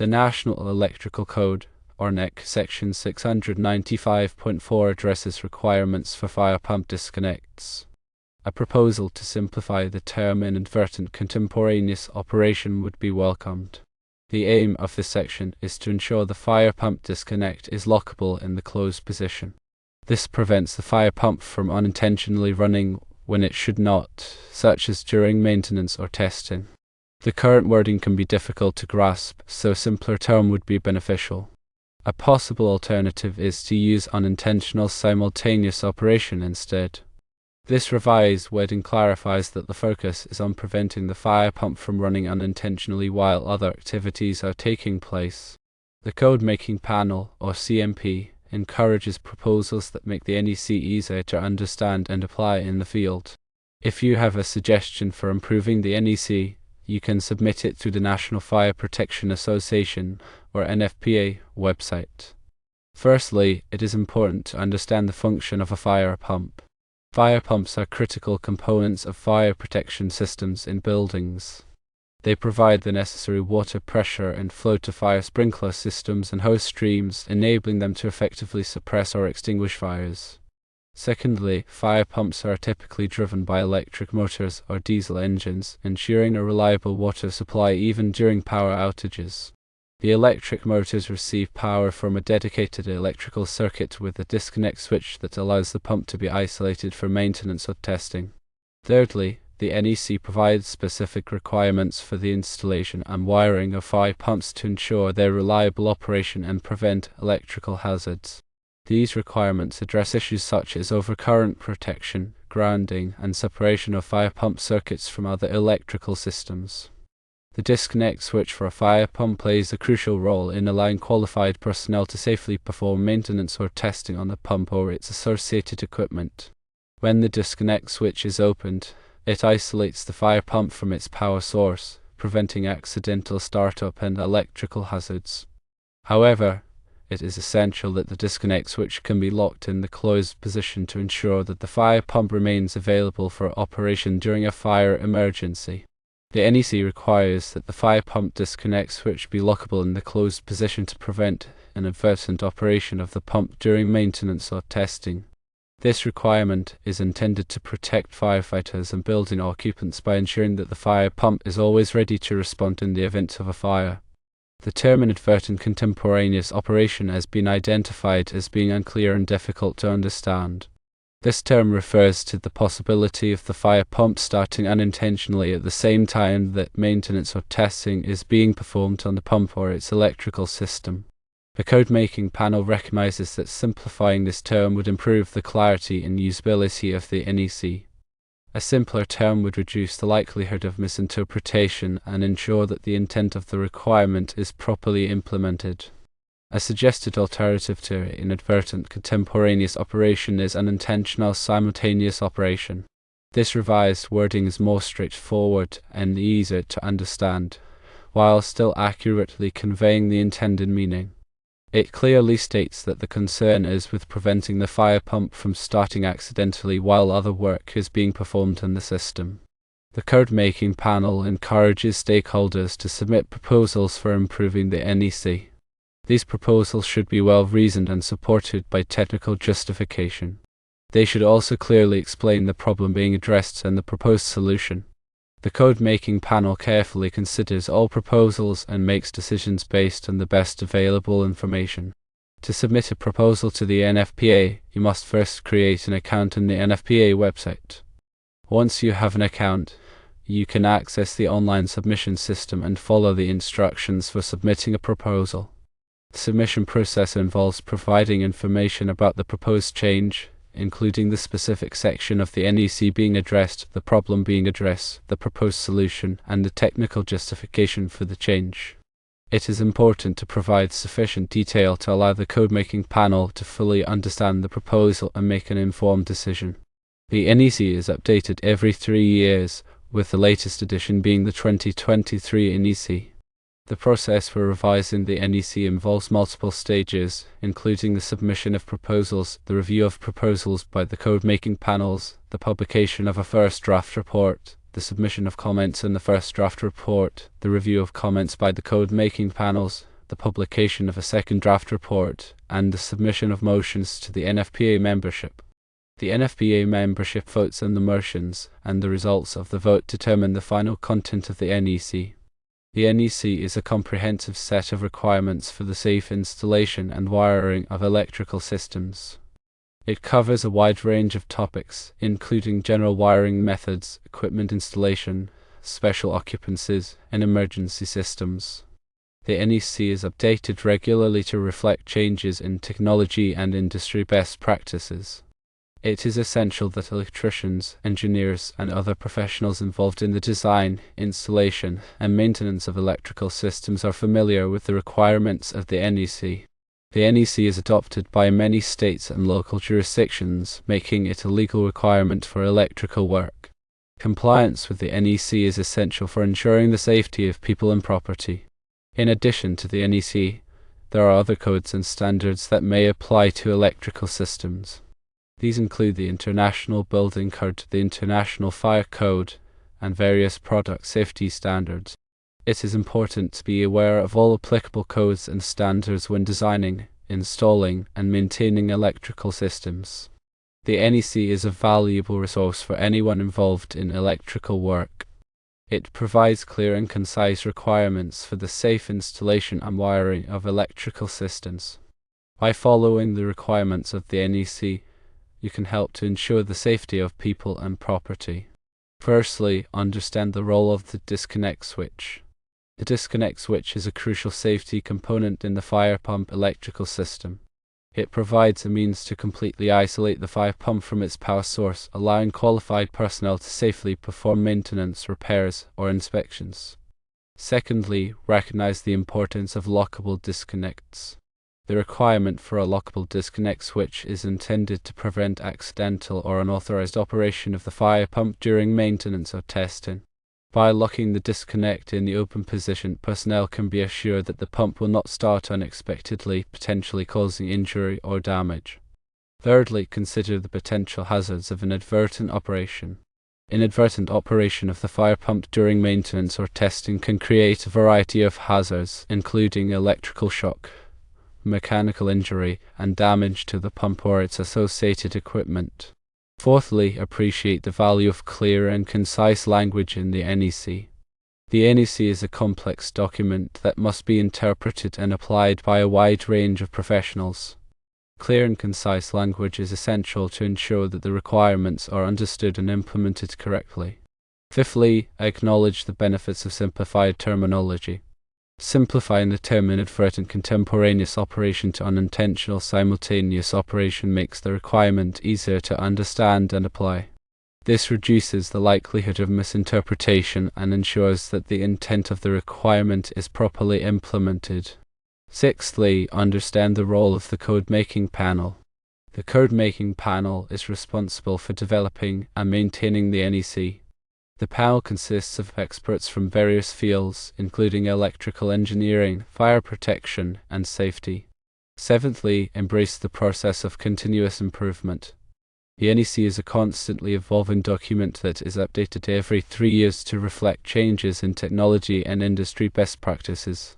The National Electrical Code, or NEC, Section 695.4 addresses requirements for fire pump disconnects. A proposal to simplify the term inadvertent contemporaneous operation would be welcomed. The aim of this section is to ensure the fire pump disconnect is lockable in the closed position. This prevents the fire pump from unintentionally running when it should not, such as during maintenance or testing. The current wording can be difficult to grasp, so a simpler term would be beneficial. A possible alternative is to use unintentional simultaneous operation instead. This revised wording clarifies that the focus is on preventing the fire pump from running unintentionally while other activities are taking place. The Code Making Panel, or CMP, encourages proposals that make the NEC easier to understand and apply in the field. If you have a suggestion for improving the NEC, you can submit it through the National Fire Protection Association, or NFPA, website. Firstly, it is important to understand the function of a fire pump. Fire pumps are critical components of fire protection systems in buildings. They provide the necessary water pressure and flow to fire sprinkler systems and hose streams, enabling them to effectively suppress or extinguish fires. Secondly, fire pumps are typically driven by electric motors or diesel engines, ensuring a reliable water supply even during power outages. The electric motors receive power from a dedicated electrical circuit with a disconnect switch that allows the pump to be isolated for maintenance or testing. Thirdly, the NEC provides specific requirements for the installation and wiring of fire pumps to ensure their reliable operation and prevent electrical hazards. These requirements address issues such as overcurrent protection, grounding, and separation of fire pump circuits from other electrical systems. The disconnect switch for a fire pump plays a crucial role in allowing qualified personnel to safely perform maintenance or testing on the pump or its associated equipment. When the disconnect switch is opened, it isolates the fire pump from its power source, preventing accidental startup and electrical hazards. However, it is essential that the disconnect switch can be locked in the closed position to ensure that the fire pump remains available for operation during a fire emergency. The NEC requires that the fire pump disconnect switch be lockable in the closed position to prevent inadvertent operation of the pump during maintenance or testing. This requirement is intended to protect firefighters and building occupants by ensuring that the fire pump is always ready to respond in the event of a fire. The term inadvertent contemporaneous operation has been identified as being unclear and difficult to understand. This term refers to the possibility of the fire pump starting unintentionally at the same time that maintenance or testing is being performed on the pump or its electrical system. The Code-Making Panel recognizes that simplifying this term would improve the clarity and usability of the NEC. A simpler term would reduce the likelihood of misinterpretation and ensure that the intent of the requirement is properly implemented. A suggested alternative to inadvertent contemporaneous operation is unintentional simultaneous operation. This revised wording is more straightforward and easier to understand, while still accurately conveying the intended meaning. It clearly states that the concern is with preventing the fire pump from starting accidentally while other work is being performed in the system. The Code-Making Panel encourages stakeholders to submit proposals for improving the NEC. These proposals should be well-reasoned and supported by technical justification. They should also clearly explain the problem being addressed and the proposed solution. The Code-Making Panel carefully considers all proposals and makes decisions based on the best available information. To submit a proposal to the NFPA, you must first create an account on the NFPA website. Once you have an account, you can access the online submission system and follow the instructions for submitting a proposal. The submission process involves providing information about the proposed change, including the specific section of the NEC being addressed, the problem being addressed, the proposed solution, and the technical justification for the change. It is important to provide sufficient detail to allow the Code-Making Panel to fully understand the proposal and make an informed decision. The NEC is updated every 3 years, with the latest edition being the 2023 NEC. The process for revising the NEC involves multiple stages, including the submission of proposals, the review of proposals by the code-making panels, the publication of a first draft report, the submission of comments in the first draft report, the review of comments by the code-making panels, the publication of a second draft report, and the submission of motions to the NFPA membership. The NFPA membership votes on the motions, and the results of the vote determine the final content of the NEC. The NEC is a comprehensive set of requirements for the safe installation and wiring of electrical systems. It covers a wide range of topics, including general wiring methods, equipment installation, special occupancies, and emergency systems. The NEC is updated regularly to reflect changes in technology and industry best practices. It is essential that electricians, engineers, and other professionals involved in the design, installation, and maintenance of electrical systems are familiar with the requirements of the NEC. The NEC is adopted by many states and local jurisdictions, making it a legal requirement for electrical work. Compliance with the NEC is essential for ensuring the safety of people and property. In addition to the NEC, there are other codes and standards that may apply to electrical systems. These include the International Building Code, the International Fire Code, and various product safety standards. It is important to be aware of all applicable codes and standards when designing, installing, and maintaining electrical systems. The NEC is a valuable resource for anyone involved in electrical work. It provides clear and concise requirements for the safe installation and wiring of electrical systems. By following the requirements of the NEC, you can help to ensure the safety of people and property. Firstly, understand the role of the disconnect switch. The disconnect switch is a crucial safety component in the fire pump electrical system. It provides a means to completely isolate the fire pump from its power source, allowing qualified personnel to safely perform maintenance, repairs, or inspections. Secondly, recognize the importance of lockable disconnects. The requirement for a lockable disconnect switch is intended to prevent accidental or unauthorized operation of the fire pump during maintenance or testing. By locking the disconnect in the open position, personnel can be assured that the pump will not start unexpectedly, potentially causing injury or damage. Thirdly, consider the potential hazards of inadvertent operation. Inadvertent operation of the fire pump during maintenance or testing can create a variety of hazards, including electrical shock, mechanical injury, and damage to the pump or its associated equipment. Fourthly, appreciate the value of clear and concise language in the NEC. The NEC is a complex document that must be interpreted and applied by a wide range of professionals. Clear and concise language is essential to ensure that the requirements are understood and implemented correctly. Fifthly, acknowledge the benefits of simplified terminology. Simplifying the term inadvertent contemporaneous operation to unintentional simultaneous operation makes the requirement easier to understand and apply. This reduces the likelihood of misinterpretation and ensures that the intent of the requirement is properly implemented. Sixthly, understand the role of the code-making panel. The code-making panel is responsible for developing and maintaining the NEC. The panel consists of experts from various fields, including electrical engineering, fire protection, and safety. Seventhly, embrace the process of continuous improvement. The NEC is a constantly evolving document that is updated every 3 years to reflect changes in technology and industry best practices.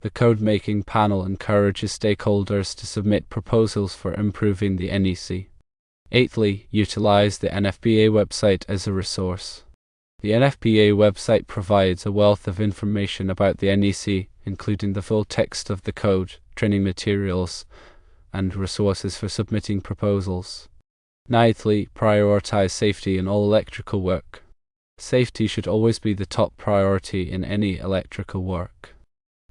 The code-making panel encourages stakeholders to submit proposals for improving the NEC. Eighthly, utilize the NFPA website as a resource. The NFPA website provides a wealth of information about the NEC, including the full text of the code, training materials, and resources for submitting proposals. Ninthly, prioritize safety in all electrical work. Safety should always be the top priority in any electrical work.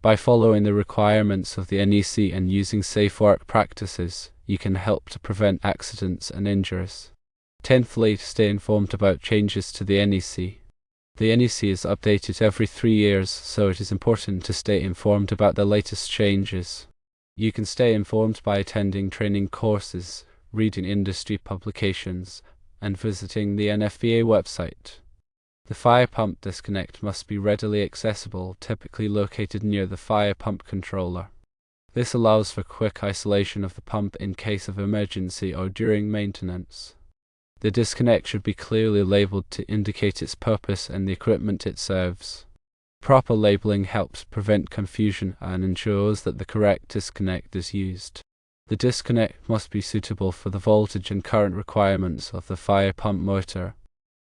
By following the requirements of the NEC and using safe work practices, you can help to prevent accidents and injuries. Tenthly, stay informed about changes to the NEC. The NEC is updated every 3 years, so it is important to stay informed about the latest changes. You can stay informed by attending training courses, reading industry publications, and visiting the NFPA website. The fire pump disconnect must be readily accessible, typically located near the fire pump controller. This allows for quick isolation of the pump in case of emergency or during maintenance. The disconnect should be clearly labeled to indicate its purpose and the equipment it serves. Proper labeling helps prevent confusion and ensures that the correct disconnect is used. The disconnect must be suitable for the voltage and current requirements of the fire pump motor.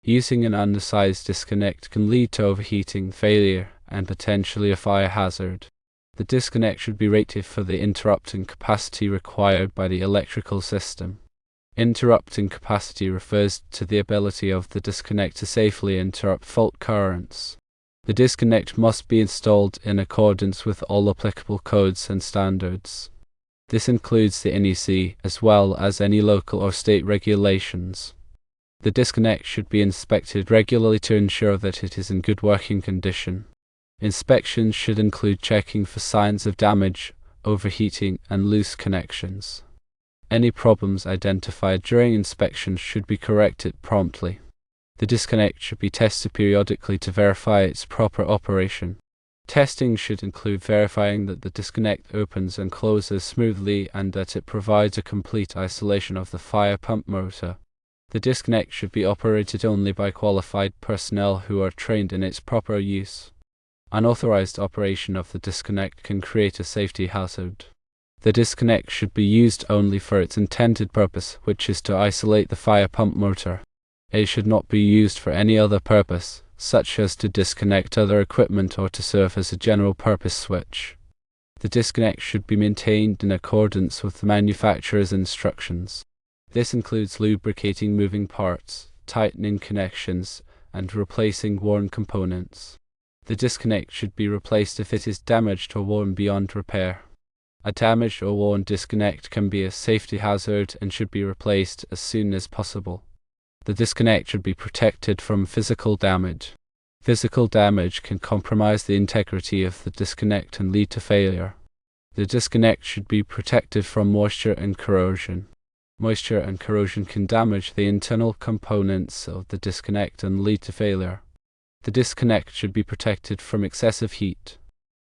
Using an undersized disconnect can lead to overheating, failure, and potentially a fire hazard. The disconnect should be rated for the interrupting capacity required by the electrical system. Interrupting capacity refers to the ability of the disconnect to safely interrupt fault currents. The disconnect must be installed in accordance with all applicable codes and standards. This includes the NEC as well as any local or state regulations. The disconnect should be inspected regularly to ensure that it is in good working condition. Inspections should include checking for signs of damage, overheating, and loose connections. Any problems identified during inspections should be corrected promptly. The disconnect should be tested periodically to verify its proper operation. Testing should include verifying that the disconnect opens and closes smoothly and that it provides a complete isolation of the fire pump motor. The disconnect should be operated only by qualified personnel who are trained in its proper use. Unauthorized operation of the disconnect can create a safety hazard. The disconnect should be used only for its intended purpose, which is to isolate the fire pump motor. It should not be used for any other purpose, such as to disconnect other equipment or to serve as a general purpose switch. The disconnect should be maintained in accordance with the manufacturer's instructions. This includes lubricating moving parts, tightening connections, and replacing worn components. The disconnect should be replaced if it is damaged or worn beyond repair. A damaged or worn disconnect can be a safety hazard and should be replaced as soon as possible. The disconnect should be protected from physical damage. Physical damage can compromise the integrity of the disconnect and lead to failure. The disconnect should be protected from moisture and corrosion. Moisture and corrosion can damage the internal components of the disconnect and lead to failure. The disconnect should be protected from excessive heat.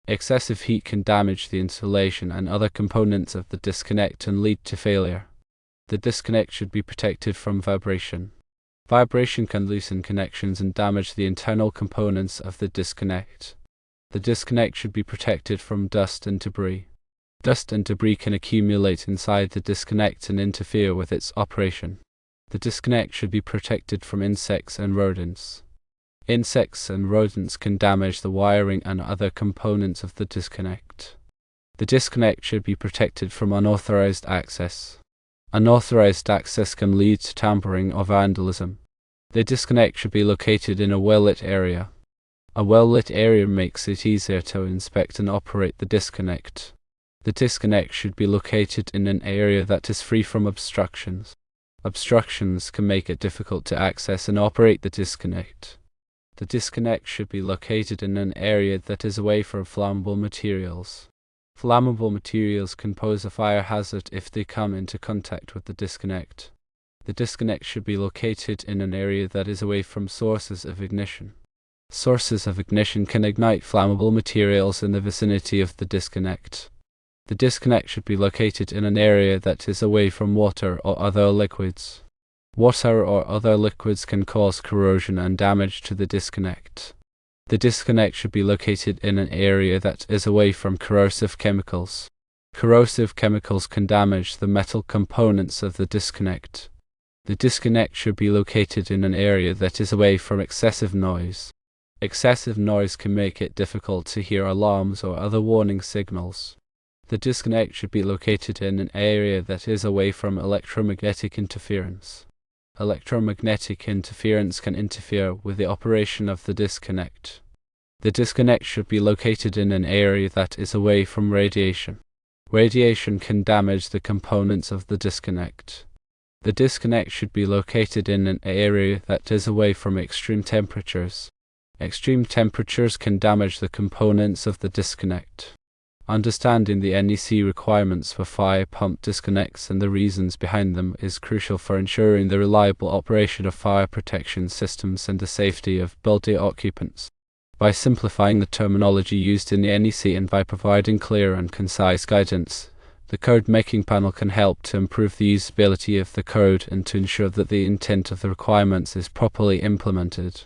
Excessive heat can damage the insulation and other components of the disconnect and lead to failure. The disconnect should be protected from vibration. Vibration can loosen connections and damage the internal components of the disconnect. The disconnect should be protected from dust and debris. Dust and debris can accumulate inside the disconnect and interfere with its operation. The disconnect should be protected from insects and rodents. Insects and rodents can damage the wiring and other components of the disconnect. The disconnect should be protected from unauthorized access. Unauthorized access can lead to tampering or vandalism. The disconnect should be located in a well-lit area. A well-lit area makes it easier to inspect and operate the disconnect. The disconnect should be located in an area that is free from obstructions. Obstructions can make it difficult to access and operate the disconnect. The disconnect should be located in an area that is away from flammable materials. Flammable materials can pose a fire hazard if they come into contact with the disconnect. The disconnect should be located in an area that is away from sources of ignition. Sources of ignition can ignite flammable materials in the vicinity of the disconnect. The disconnect should be located in an area that is away from water or other liquids. Water or other liquids can cause corrosion and damage to the disconnect. The disconnect should be located in an area that is away from corrosive chemicals. Corrosive chemicals can damage the metal components of the disconnect. The disconnect should be located in an area that is away from excessive noise. Excessive noise can make it difficult to hear alarms or other warning signals. The disconnect should be located in an area that is away from electromagnetic interference. Electromagnetic interference can interfere with the operation of the disconnect. The disconnect should be located in an area that is away from radiation. Radiation can damage the components of the disconnect. The disconnect should be located in an area that is away from extreme temperatures. Extreme temperatures can damage the components of the disconnect. Understanding the NEC requirements for fire pump disconnects and the reasons behind them is crucial for ensuring the reliable operation of fire protection systems and the safety of building occupants. By simplifying the terminology used in the NEC and by providing clear and concise guidance, the code-making panel can help to improve the usability of the code and to ensure that the intent of the requirements is properly implemented.